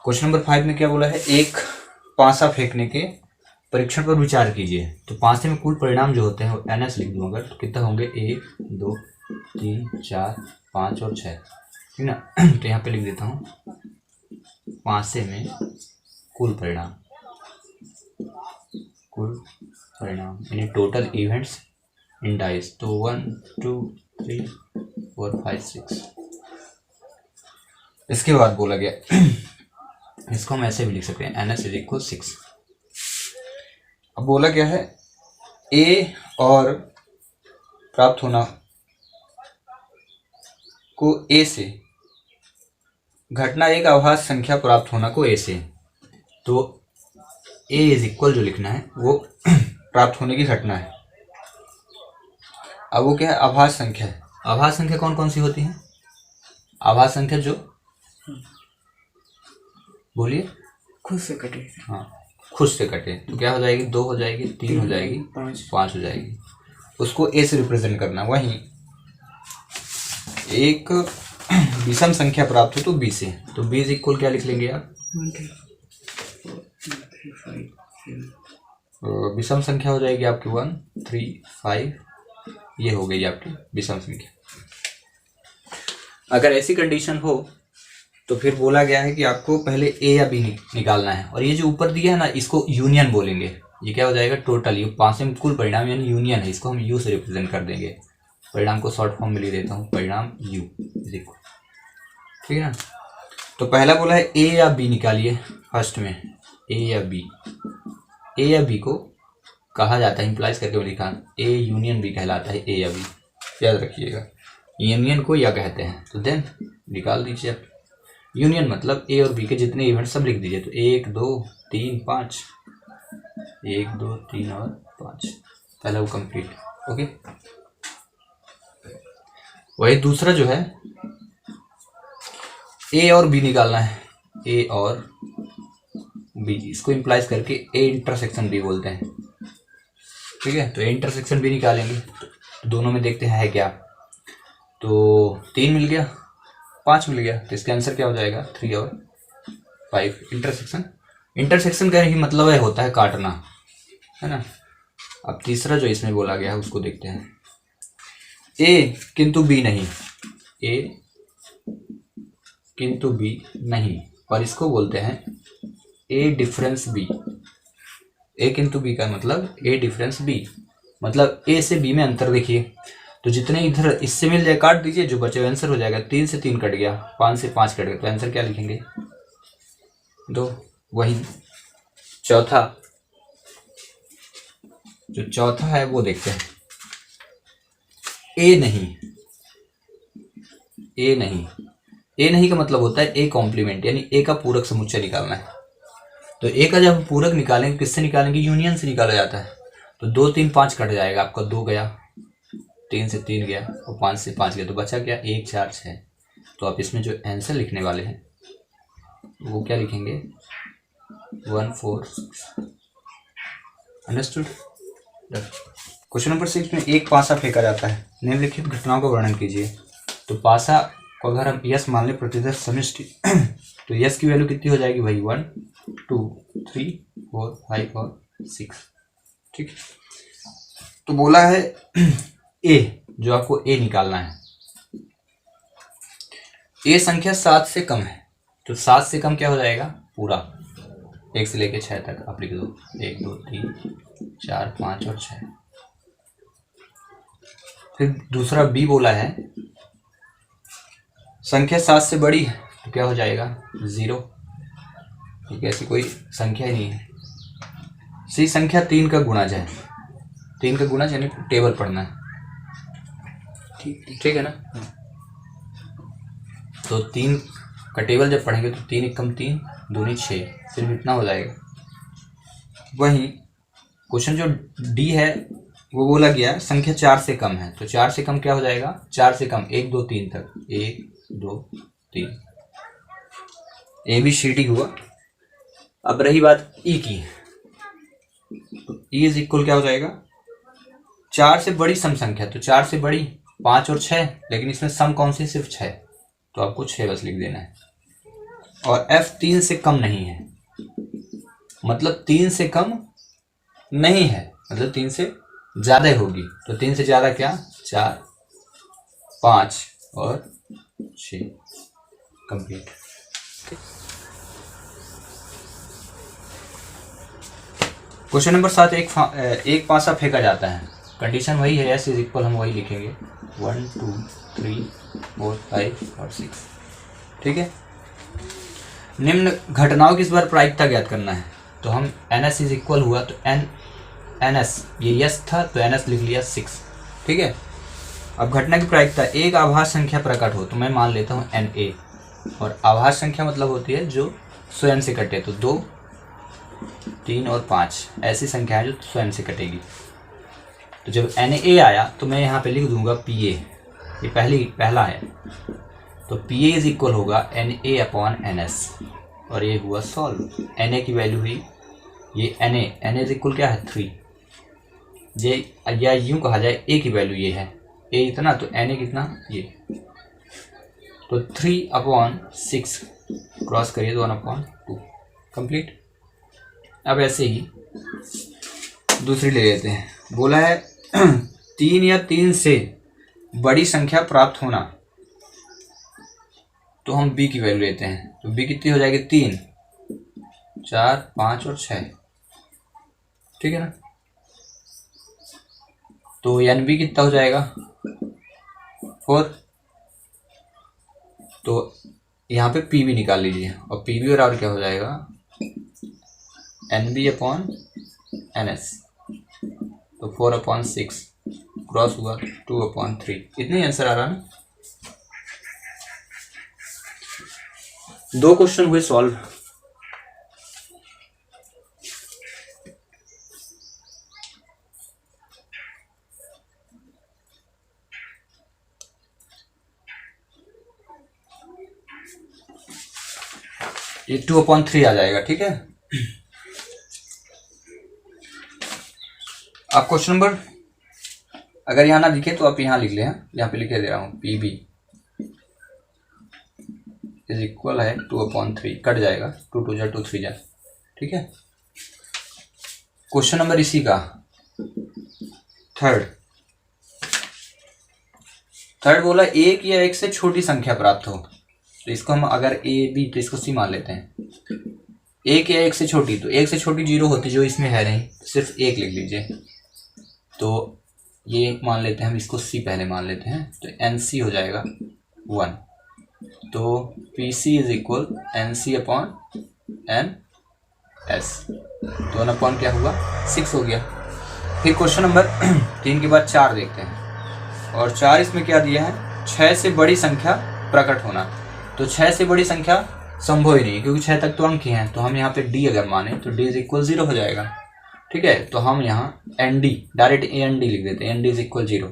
Question number 5 में क्या बोला है, एक पासा फेंकने के परीक्षण पर विचार कीजिए। तो पासे में कुल परिणाम जो होते हैं वो NS लिख दूँ अगर, तो कितना होंगे 1 2 3 4 5 और 6, ठीक ना। तो यहाँ पे लिख देता हूँ पासे में कुल परिणाम यानी टोटल इवेंट्स इन डाइस। तो 1 2 3 4 5 6। इसके बाद बोला गया इसको हम ऐसे भी लिख सकते हैं NS = 6। अब बोला गया है A और प्राप्त होना को A से, घटना एक आभास संख्या प्राप्त होना को A से, तो A = जो लिखना है वो प्राप्त होने की घटना है। अब वो क्या है, आभास संख्या है। आभास संख्या कौन कौन सी होती है? आभास संख्या जो बोलिए खुद से कटे। हाँ, खुद से कटे। तो क्या हो जाएगी, 2 हो जाएगी, 3 हो जाएगी, 5 हो जाएगी। उसको A से रिप्रेजेंट करना। वहीं एक विषम संख्या प्राप्त हो तो B से, तो B = क्या लिख लेंगे आप? विषम संख्या हो जाएगी आपकी 1 3 5, ये हो गई आपकी विषम संख्या। अगर ऐसी कंडीशन हो तो फिर बोला गया है कि आपको पहले A या B निकालना है, और ये जो ऊपर दिया है ना इसको यूनियन बोलेंगे। ये क्या हो जाएगा, टोटल ये पासे में कुल परिणाम यानी यूनियन है, इसको हम U से रिप्रेजेंट कर देंगे। परिणाम को शॉर्ट फॉर्म में लिख देता हूँ, परिणाम U, ठीक है ना। तो पहला बोला है A या B निकालिए। फर्स्ट में A या B, A या B को कहा जाता है, इंप्लाइज करके लिखा, A यूनियन B कहलाता है। A या B याद रखिएगा, यूनियन को या कहते हैं। तो देन निकाल दीजिए आप। यूनियन मतलब A और B के जितने इवेंट सब लिख दीजिए। तो 1 2 3 5, 1 2 3 और 5, पहला वो कंप्लीट। ओके, वही दूसरा जो है A और B निकालना है। A और B, इसको इंप्लाइज करके A इंटरसेक्शन B बोलते हैं, ठीक है। तो A इंटरसेक्शन B निकालेंगे, तो दोनों में देखते हैं क्या। तो 3 मिल गया, 5 मिल गया, तो इसका आंसर क्या हो जाएगा, 3 और 5। इंटरसेक्शन का ही मतलब है होता है काटना, है ना। अब तीसरा जो इसमें बोला गया है उसको देखते हैं। A किंतु B नहीं, A किंतु B नहीं, और इसको बोलते हैं A डिफरेंस B। A किंतु B का मतलब A डिफरेंस B, मतलब A से B में अंतर देखिए। तो जितने इधर इससे मिल जाए काट दीजिए, जो बचे आंसर हो जाएगा। 3 से 3 कट गया, 5 से 5 कट गया, तो आंसर क्या लिखेंगे, 2। वही चौथा, जो चौथा है वो देखते हैं। A नहीं, A नहीं, A नहीं का मतलब होता है A कॉम्प्लीमेंट, यानी A का पूरक समुच्चय निकालना है। तो A का जब पूरक निकालेंगे किससे निकालेंगे, यूनियन से निकाला जाता है। तो 2 3 5 कट जाएगा आपका, 2 गया, 3 से 3 गया और 5 से 5 गया, तो बचा क्या, 1 4 6। तो आप इसमें जो आंसर लिखने वाले हैं वो क्या लिखेंगे, 1 4 6। अंडरस्टूड। क्वेश्चन नंबर 6 में एक पासा फेंका जाता है, निम्नलिखित घटनाओं का वर्णन कीजिए। तो पासा को अगर हम यस मान लें, प्रतिशत समष्टि, तो यस की वैल्यू कितनी हो जाएगी भाई, 1 2 3 4 5 और 6, ठीक। तो बोला है A, जो आपको A निकालना है। A संख्या 7 से कम है, तो 7 से कम क्या हो जाएगा, पूरा 1 से लेके 6 तक आप लिख दो, 1 2 3 4 5 और 6। फिर दूसरा B बोला है संख्या 7 से बड़ी है, तो क्या हो जाएगा, 0, क्योंकि ऐसी कोई संख्या ही नहीं है। C संख्या 3 का गुणज है, 3 का गुणज यानी टेबल पढ़ना है, ठीक है ना। तो 3 का टेबल जब पढ़ेंगे तो 3 एकम 3 दूनी 6, सिर्फ इतना हो जाएगा। वहीं क्वेश्चन जो D है वो बोला गया संख्या 4 से कम है, तो 4 से कम क्या हो जाएगा, 4 से कम 1 2 3 तक, 1 2 3, ABCD हुआ। अब रही बात E की, तो E = क्या हो जाएगा, 4 से बड़ी सम संख्या, तो 4 से बड़ी 5 और 6, लेकिन इसमें सम कौन सी, सिर्फ 6, तो आपको 6 बस लिख देना है। और f 3 से कम नहीं है, मतलब 3 से कम नहीं है, मतलब 3 से ज़्यादा ही होगी। तो 3 से ज़्यादा क्या, 4, 5 और 6, कंप्लीट। क्वेश्चन नंबर 7, एक पासा फेंका जाता है, कंडीशन वही है, एस इज इक्वल, हम वही लिखेंगे 1 2 3 4 5 और 6, ठीक है। निम्न घटनाओं की इस बार प्रायिकता ज्ञात करना है। तो हम एन एस इज इक्वल हुआ तो एन एस, ये यस था तो एन एस लिख लिया 6, ठीक है। अब घटना की प्रायिकता, एक आभास संख्या प्रकट हो तो मैं मान लेता हूँ एन ए, और आभास संख्या मतलब होती है जो स्वयं से कटे, तो 2 3 और 5 ऐसी संख्या है जो स्वयं से कटेगी। तो जब एन ए आया तो मैं यहाँ पे लिख दूंगा पी ए, ये पहला है, तो पी ए इज इक्वल होगा N A upon N S, और ये हुआ सॉल्व। एन ए की वैल्यू हुई ये एन ए इज इक्वल क्या है 3, ये या यूँ कहा जाए ए की वैल्यू ये है, ए इतना तो एन ए कितना ये, तो 3/6 क्रॉस करिए तो 1/2, कंप्लीट। अब ऐसे ही दूसरी ले लेते हैं, बोला है 3 या 3 से बड़ी संख्या प्राप्त होना, तो हम b की वैल्यू लेते हैं, तो b कितनी हो जाएगी 3 4 5 और 6, ठीक है ना। तो एन बी कितना हो जाएगा 4, तो यहाँ पे पी भी निकाल लीजिए, और पी भी और क्या हो जाएगा N B upon N S, तो 4/6 क्रॉस हुआ 2/3, इतने ही आंसर आ रहा ना। 2 क्वेश्चन हुए सॉल्व। ये 2/3 आ जाएगा, ठीक है। आप क्वेश्चन नंबर अगर यहाँ ना लिखे तो आप यहाँ लिख लें, यहाँ पे लिखे दे रहा हूँ पी बी इज इक्वल है 2/3, कट जाएगा 2 2 जा 2 3 जा, ठीक है। क्वेश्चन नंबर इसी का थर्ड बोला एक या एक से छोटी संख्या प्राप्त हो, तो इसको हम अगर ए बी तो इसको सी मान लेते हैं। एक या एक से छोटी, तो एक से छोटी 0 होती जो इसमें है नहीं, तो सिर्फ 1 लिख लीजिए, तो ये मान लेते हैं हम, इसको सी पहले मान लेते हैं, तो एन सी हो जाएगा 1, तो P C is equal N C upon N S, तो 1 अपॉन क्या हुआ 6 हो गया। फिर क्वेश्चन नंबर 3 के बाद 4 देखते हैं, और 4 इसमें क्या दिया है 6 से बड़ी संख्या प्रकट होना, तो 6 से बड़ी संख्या संभव ही नहीं, क्योंकि 6 तक तो अंक ही हैं, तो हम यहाँ पे d अगर माने तो d इज इक्वल 0 हो जाएगा, ठीक है। तो हम यहाँ N D direct A N D लिख देते हैं, एन डी इज इक्वल 0,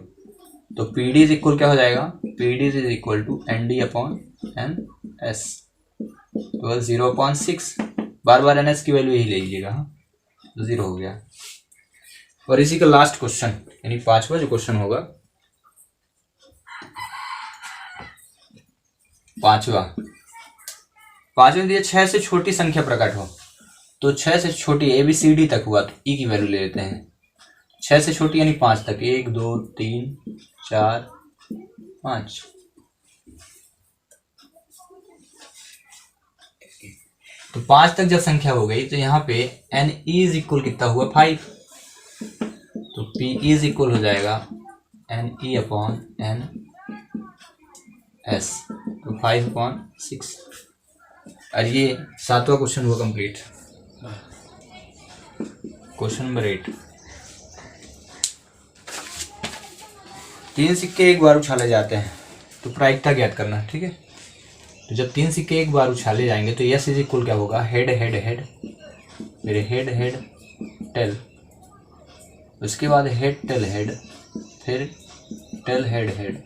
तो पी डी इज इक्वल क्या हो जाएगा, P D is equal to N D upon N S, तो 0/6, बार बार एन एस की वैल्यू यही ले लीजिएगा, तो 0 हो गया। और इसी का लास्ट क्वेश्चन यानी 5वां जो क्वेश्चन होगा, 5वें दिए 6 से छोटी संख्या प्रकट हो, तो 6 से छोटी ए बी सी डी तक हुआ तो ई की वैल्यू ले लेते हैं, 6 से छोटी यानी 5 तक, 1 2 3 4 5, तो 5 तक जब संख्या हो गई तो यहाँ पे एन ई इज इक्वल कितना हुआ 5, तो पी इज इक्वल हो जाएगा N E upon N S, तो 5/6, और ये 7वां क्वेश्चन हुआ कंप्लीट। क्वेश्चन नंबर 8, 3 सिक्के एक बार उछाले जाते हैं तो प्रायिकता ज्ञात करना, ठीक है। तो जब 3 सिक्के एक बार उछाले जाएंगे तो यस इज इक्वल क्या होगा हेड हेड हेड, फिर हेड हेड टेल, उसके बाद हेड टेल हेड, फिर टेल हेड हेड।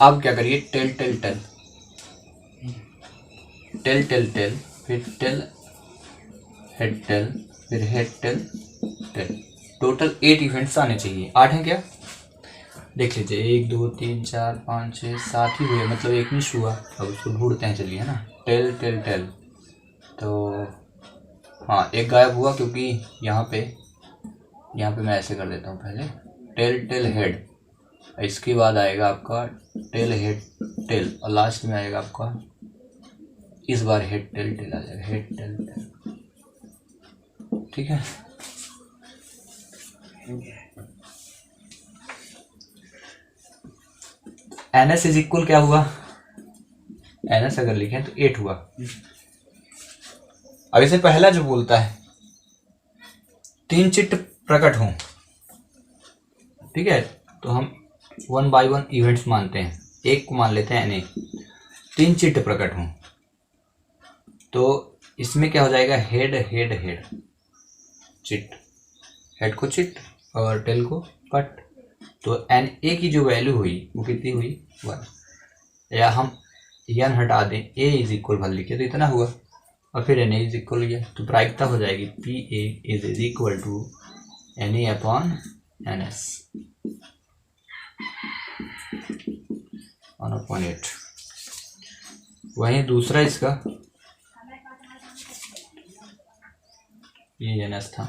अब क्या करिए tail tail tail tail tail tail, फिर टेल हेड टेल, फिर head tail tail, total 8 events आने चाहिए। 8 हैं क्या, देख लीजिए 1 2 3 4 5 6 7 ही हुए, मतलब एक मिस हुआ। अब उसको ढूंढते हैं, चलिए, है ना। टेल टेल टेल, तो हाँ एक गायब हुआ, क्योंकि यहाँ पे मैं ऐसे कर देता हूँ पहले, टेल टेल हेड, इसके बाद आएगा आपका टेल हेड टेल, और लास्ट में आएगा आपका इस बार हेड टेल टेल आ जाएगा, हेड टेल टेल। ठीक है, एन एस इज इक्वल क्या हुआ, एन एस अगर लिखें तो 8 हुआ। अब इसे पहला जो बोलता है 3 चिट प्रकट हों, ठीक है, तो हम 1 बाय 1 इवेंट्स मानते हैं। एक को मान लेते हैं एन, 3 चिट प्रकट हों, तो इसमें क्या हो जाएगा, head head head chit, head को चिट और टेल को कट। तो एन ए की जो वैल्यू हुई वो कितनी हुई, 1, या हम एन हटा दें, ए इज इक्वल भर लिखे तो इतना हुआ, और फिर एन ए इज इक्वल गया, तो प्रायिकता हो जाएगी P A is equal to N A upon N S 1/8। वहीं दूसरा इसका ये एन एस था,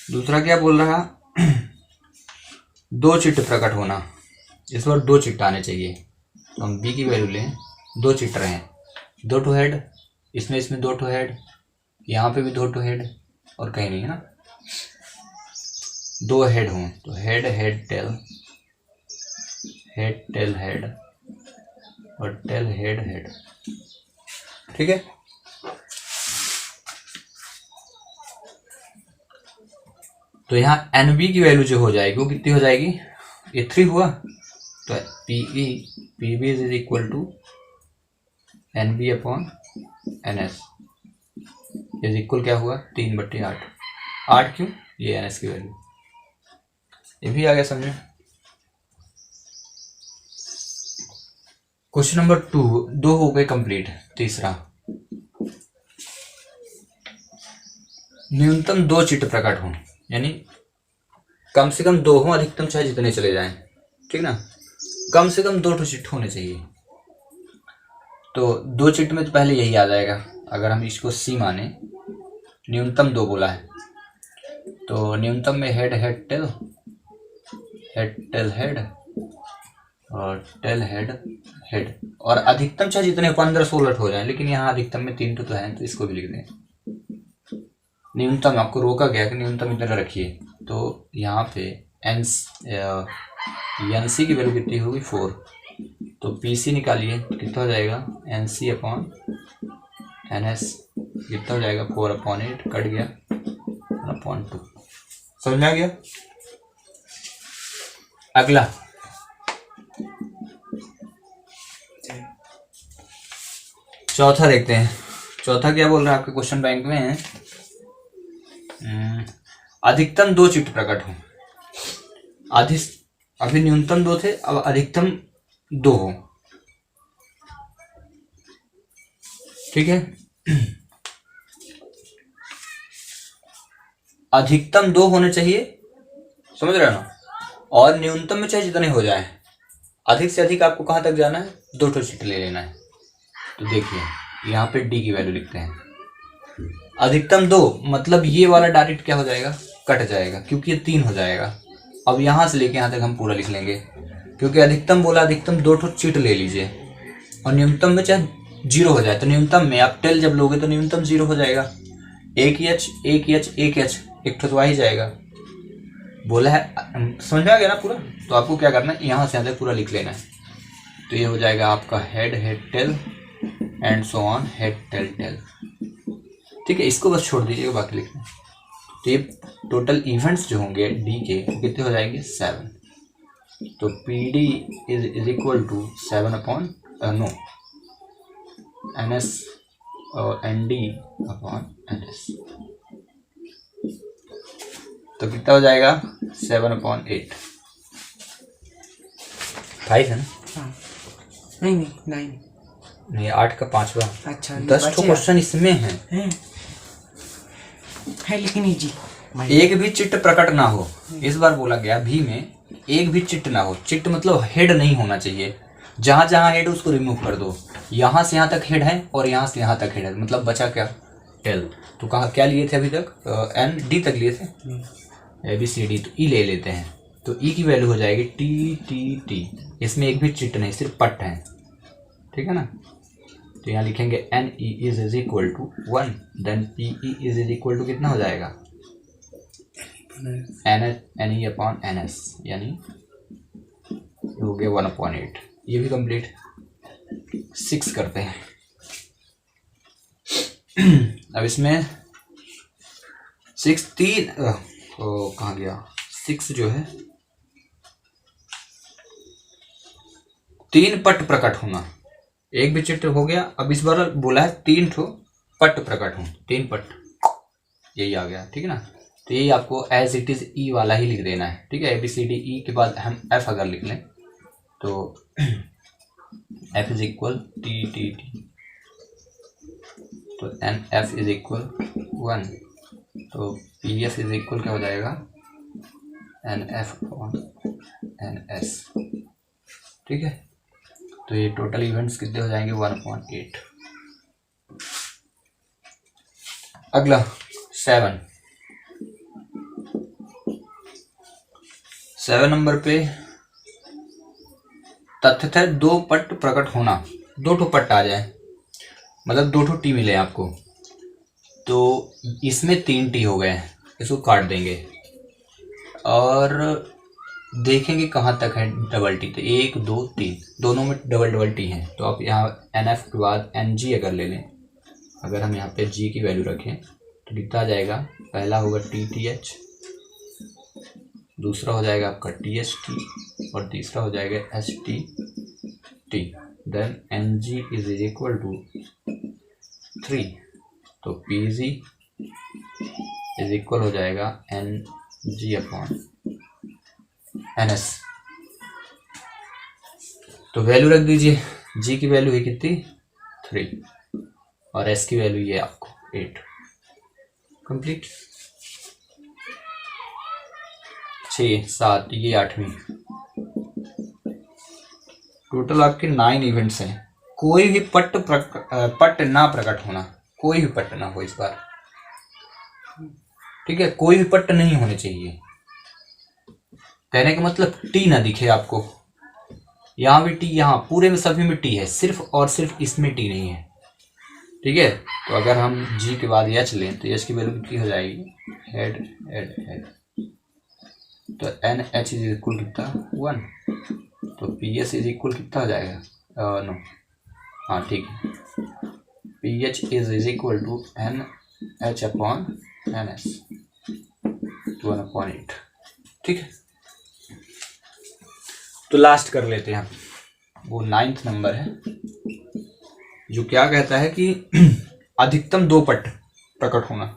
दूसरा क्या बोल रहा 2 चिट प्रकट होना, इस बार 2 चिट आने चाहिए, तो हम बी की वैल्यू लें, 2 चिट रहे, 2 टू हेड, इसमें 2 टू हेड, यहाँ पे भी 2 टू हेड, और कहीं नहीं, है ना। 2 हेड हों तो head head tail, head tail head, और टेल हेड हेड। ठीक है, तो यहाँ एन बी की वैल्यू जो हो जाएगी वो कितनी हो जाएगी, ये 3 हुआ, तो P B is equal to N B upon N S is equal क्या हुआ, 3/8। 8 क्यों, ये एन एस की वैल्यू, ये भी आ गया समझे। क्वेश्चन नंबर 2 हो गए कंप्लीट। तीसरा, न्यूनतम 2 चिट प्रकट हों, यानी कम से कम 2 हों, अधिकतम चाहे जितने चले जाएं, ठीक ना, कम से कम 2 चिट होने चाहिए। तो 2 चिट में तो पहले यही आ जाएगा, अगर हम इसको सी माने, न्यूनतम 2 बोला है, तो न्यूनतम में head head tail, head tail head, और टेल हेड हेड, और अधिकतम चाहे जितने 15-16 हो जाए, लेकिन यहाँ अधिकतम में 3 तो है, तो इसको भी लिख दें। न्यूनतम आपको रोका गया कि न्यूनतम इतना रखिए, तो यहाँ पे एन सी की वैल्यू कितनी होगी, 4, तो पी सी निकालिए तो कितना हो जाएगा, N C upon N S कितना हो जाएगा, 4/8, कट गया 1/2। समझ में आ गया। अगला चौथा देखते हैं। चौथा क्या बोल रहा है आपके क्वेश्चन बैंक में है, अधिकतम 2 चिट प्रकट हो, अभी न्यूनतम 2 थे, अब अधिकतम 2 हो, ठीक है। अधिकतम 2 होने चाहिए, समझ रहे हो ना, और न्यूनतम में चाहे जितने हो जाए, अधिक से अधिक आपको कहाँ तक जाना है, 2 चिट ले लेना है। तो देखिए यहाँ पे डी की वैल्यू लिखते हैं, अधिकतम 2, मतलब ये वाला डायरेक्ट क्या हो जाएगा, कट जाएगा, क्योंकि ये 3 हो जाएगा। अब यहाँ से लेके यहाँ तक हम पूरा लिख लेंगे, क्योंकि अधिकतम बोला, अधिकतम 2 चिट ले लीजिए, और न्यूनतम में चाहे 0 हो जाए, तो न्यूनतम में आप टेल जब लोगे तो न्यूनतम 0 हो जाएगा, एक एच एक तो आ ही जाएगा, बोला है, समझ में आ गया ना पूरा। तो आपको क्या करना है, यहाँ से यहाँ तक पूरा लिख लेना है, तो ये हो जाएगा आपका head head tail and so on, head tail tail, ठीक है। इसको बस छोड़ दीजिएगा, बाकी लिखना। तो ये टोटल इवेंट्स जो होंगे डी के वो कितने हो जाएंगे, 7। तो P D is equal to 7 no N S N D upon N S, तो कितना हो जाएगा, 7/8। 5 है ना, हाँ। नहीं 9 नहीं, 8 का 5वां। अच्छा 10 क्वेश्चन इसमें है लेकिन इजी, एक भी चिट प्रकट ना हो, इस बार बोला गया भी में एक भी चिट ना हो। चिट मतलब हेड नहीं होना चाहिए, जहां जहां हेड उसको रिमूव कर दो। यहां से यहां तक हेड है और यहां से यहां तक हेड है, मतलब बचा क्या, एल। तो कहा क्या लिए थे अभी तक, एन डी तक लिए थे, ए बी सी डी। तो ई ले लेते हैं, तो ई की वैल्यू हो जाएगी टी टी टी। इसमें एक भी चिट नहीं, सिर्फ पट है, ठीक है ना। तो यहाँ लिखेंगे N E is equal to 1, then P E is equal to कितना हो जाएगा, N E upon N S, यानी हो गया 1/8। ये भी कंप्लीट। 6 करते हैं। अब इसमें 6 3 कहाँ गया, 6 जो है 3 पट प्रकट होना। एक भी चिट हो गया। अब इस बार बोला है 3 ठो पट प्रकट हो, 3 पट, यही आ गया, ठीक है ना। तो यही आपको एज इट इज ई वाला ही लिख देना है, ठीक है। A B C D E के बाद हम एफ अगर लिख लें तो F is equal T T T, तो एन एफ इज इक्वल 1, तो पी एफ इज इक्वल क्या हो जाएगा, N F upon N S, ठीक है। तो ये टोटल इवेंट्स कितने हो जाएंगे, 1/8। अगला 7 नंबर पे तथ्य है 2 पट प्रकट होना। 2 ठो पट आ जाए, मतलब 2 ठो टी मिले आपको, तो इसमें 3 टी हो गए, इसको काट देंगे और देखेंगे कहाँ तक है डबल टी। तो 1 2 3 दोनों में डबल डबल टी हैं। तो आप यहाँ एन एफ के बाद एन जी अगर ले लें, अगर हम यहाँ पे जी की वैल्यू रखें तो कितना आ जाएगा, पहला होगा टी टी एच, दूसरा हो जाएगा आपका टी एच टी और तीसरा हो जाएगा H T T. Then N G is equal to 3, तो पी जी इज इक्वल हो जाएगा N G upon N S. तो वैल्यू रख दीजिए, जी की वैल्यू है कितनी 3 और एस की वैल्यू ये आपको 8। कंप्लीट। 6 7 ये 8वीं। टोटल आपके 9 इवेंट्स हैं। कोई भी पट ना प्रकट होना, कोई भी पट ना हो इस बार, ठीक है। कोई भी पट नहीं होने चाहिए, कहने का मतलब टी ना दिखे आपको। यहाँ भी टी, यहाँ पूरे में सभी में टी है, सिर्फ और सिर्फ इसमें टी नहीं है, ठीक है। तो अगर हम जी के बाद एच लें तो एच की वैल्यू कितनी हो जाएगी, हेड हेड हेड, तो एन एच इज इक्वल कितना 1, तो पी एच इज इक्वल कितना हो जाएगा, नो हाँ ठीक है, P H is equal to N H upon N S 1/8, ठीक है। तो लास्ट कर लेते हैं, वो 9th नंबर है जो क्या कहता है कि अधिकतम 2 पट प्रकट होना।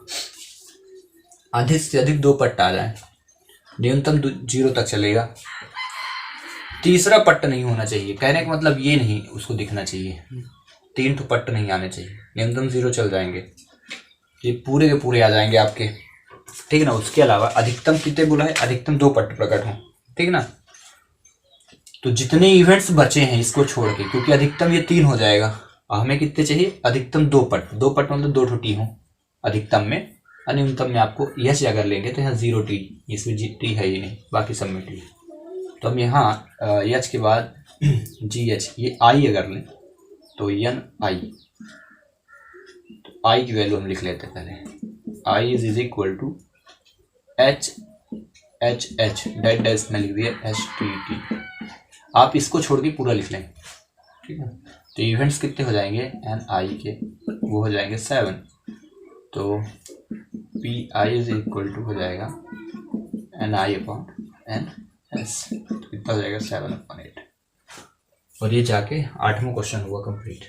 अधिक से अधिक 2 पट आ जाए, न्यूनतम 0 तक चलेगा। तीसरा पट्ट नहीं होना चाहिए, कहने का मतलब ये नहीं उसको दिखना चाहिए, 3 ठो पट्ट नहीं आने चाहिए, न्यूनतम 0 चल जाएंगे, ये पूरे के पूरे आ जाएंगे आपके, ठीक है ना। उसके अलावा अधिकतम कितने बोला है, अधिकतम 2 पट्ट प्रकट हो, ठीक है ना। तो जितने इवेंट्स बचे हैं इसको छोड़ के, क्योंकि अधिकतम ये 3 हो जाएगा, हमें कितने चाहिए, अधिकतम 2 पट। 2 पट मतलब 2 ठो टी हो अधिकतम में, न्यूनतम में आपको यच अगर लेंगे तो यहाँ 0 टी, इसमें टी है ही नहीं, बाकी सब में टी। तो हम यहाँ एच के बाद जी एच, ये आई अगर लें तो एन आई, तो आई की वैल्यू हम लिख लेते हैं पहले, I is equal to H H H date dash में लिख दिया एच टी टी। आप इसको छोड़ के पूरा लिख लें, ठीक है। तो इवेंट्स कितने हो जाएंगे एन आई के, वो हो जाएंगे 7, तो P I is equal to हो जाएगा N I upon N S, तो कितना हो जाएगा 7/8। और ये जाके 8वां क्वेश्चन हुआ कंप्लीट।